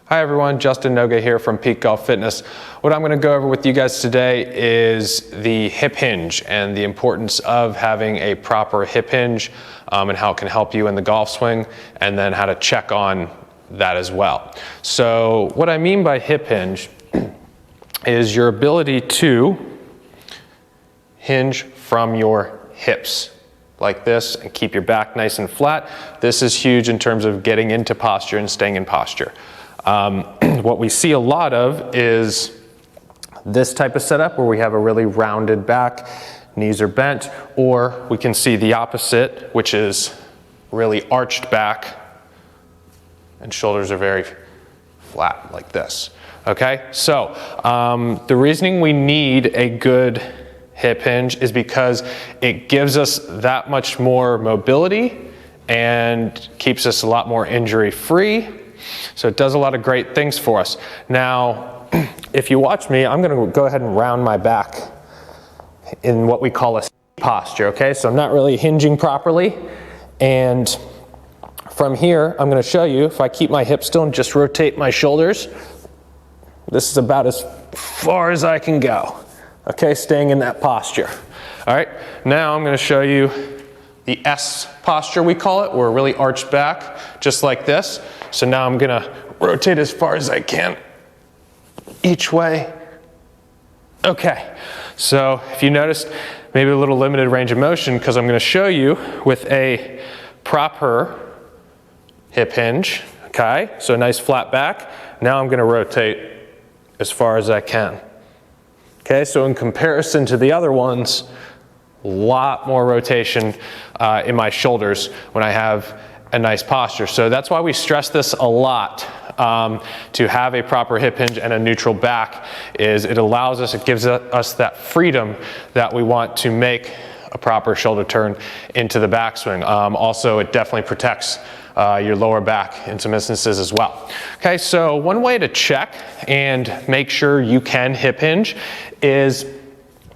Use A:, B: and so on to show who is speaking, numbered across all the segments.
A: Hi everyone, Justin Noga here from Peak Golf Fitness. What I'm going to go over with you guys today is the hip hinge and the importance of having a proper hip hinge and how it can help you in the golf swing, and then how to check on that as well. So what I mean by hip hinge is your ability to hinge from your hips like this and keep your back nice and flat. This is huge in terms of getting into posture and staying in posture. What we see a lot of is this type of setup where we have a really rounded back, knees are bent, or we can see the opposite, which is really arched back and shoulders are very flat like this. Okay, so the reasoning we need a good hip hinge is because it gives us that much more mobility and keeps us a lot more injury free. So it does a lot of great things for us. Now, if you watch me, I'm going to go ahead and round my back in what we call a C posture, okay? So I'm not really hinging properly. And from here, I'm going to show you, if I keep my hips still and just rotate my shoulders, this is about as far as I can go, okay? Staying in that posture. All right, now I'm going to show you the S posture, we call it, or a really arched back, just like this. So now I'm gonna rotate as far as I can each way. Okay, so if you noticed, maybe a little limited range of motion because I'm gonna show you with a proper hip hinge, okay? So a nice flat back. Now I'm gonna rotate as far as I can. Okay, so in comparison to the other ones, a lot more rotation in my shoulders when I have a nice posture. So that's why we stress this a lot, to have a proper hip hinge and a neutral back. Is it allows us, it gives us that freedom that we want to make a proper shoulder turn into the backswing. Also, it definitely protects your lower back in some instances as well. Okay, so one way to check and make sure you can hip hinge is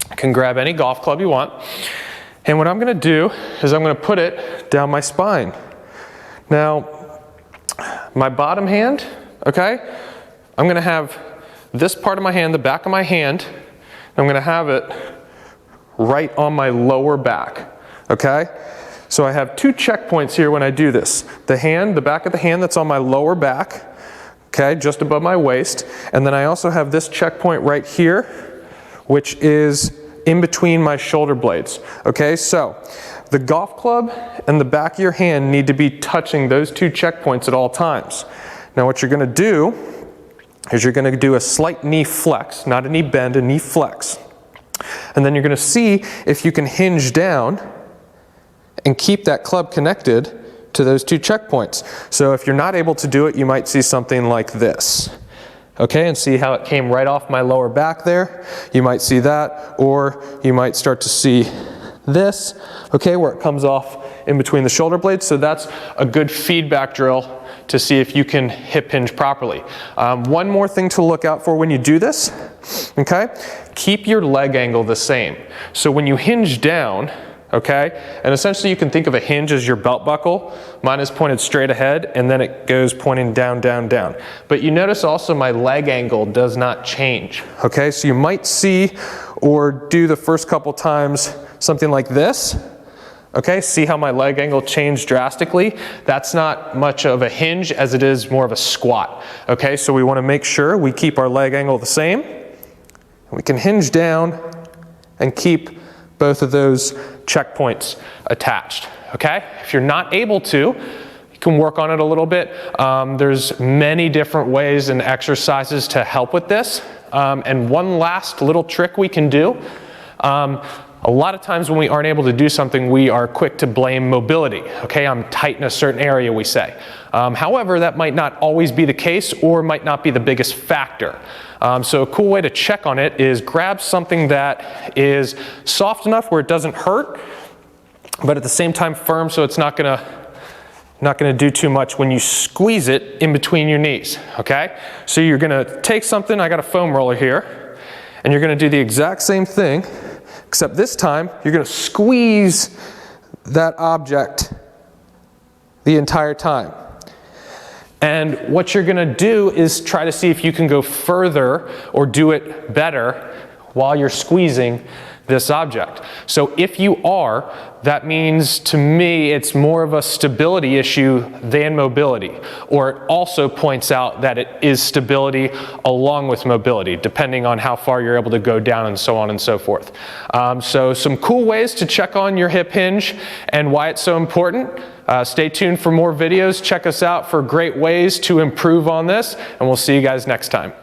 A: you can grab any golf club you want, and what I'm going to do is I'm going to put it down my spine. Now, my bottom hand, okay, I'm going to have this part of my hand, the back of my hand, I'm going to have it right on my lower back, okay? So I have two checkpoints here when I do this. The hand, the back of the hand that's on my lower back, okay, just above my waist, and then I also have this checkpoint right here, which is in between my shoulder blades. Okay, so the golf club and the back of your hand need to be touching those two checkpoints at all times. Now what you're going to do is you're going to do a slight knee flex, not a knee bend, a knee flex. And then you're going to see if you can hinge down and keep that club connected to those two checkpoints. So if you're not able to do it, you might see something like this. Okay, and see how it came right off my lower back there? You might see that, or you might start to see this, okay, where it comes off in between the shoulder blades. So that's a good feedback drill to see if you can hip hinge properly. One more thing to look out for when you do this, okay? Keep your leg angle the same. So when you hinge down, okay, and essentially you can think of a hinge as your belt buckle. Mine is pointed straight ahead and then it goes pointing down, down, down. But you notice also my leg angle does not change, okay? So you might see or do the first couple times something like this, okay? See how my leg angle changed drastically? That's not much of a hinge as it is more of a squat, okay? So we want to make sure we keep our leg angle the same. We can hinge down and keep both of those checkpoints attached, okay? If you're not able to, you can work on it a little bit. There's many different ways and exercises to help with this. And one last little trick we can do. A lot of times when we aren't able to do something, we are quick to blame mobility. Okay, I'm tight in a certain area, we say. However, that might not always be the case or might not be the biggest factor. So a cool way to check on it is grab something that is soft enough where it doesn't hurt, but at the same time firm so it's not gonna do too much when you squeeze it in between your knees, okay? So you're gonna take something, I got a foam roller here, and you're gonna do the exact same thing, except this time you're gonna squeeze that object the entire time. And what you're gonna do is try to see if you can go further or do it better while you're squeezing this object. So if you are, that means to me it's more of a stability issue than mobility. Or it also points out that it is stability along with mobility, depending on how far you're able to go down and so on and so forth. So some cool ways to check on your hip hinge and why it's so important. Stay tuned for more videos. Check us out for great ways to improve on this, and we'll see you guys next time.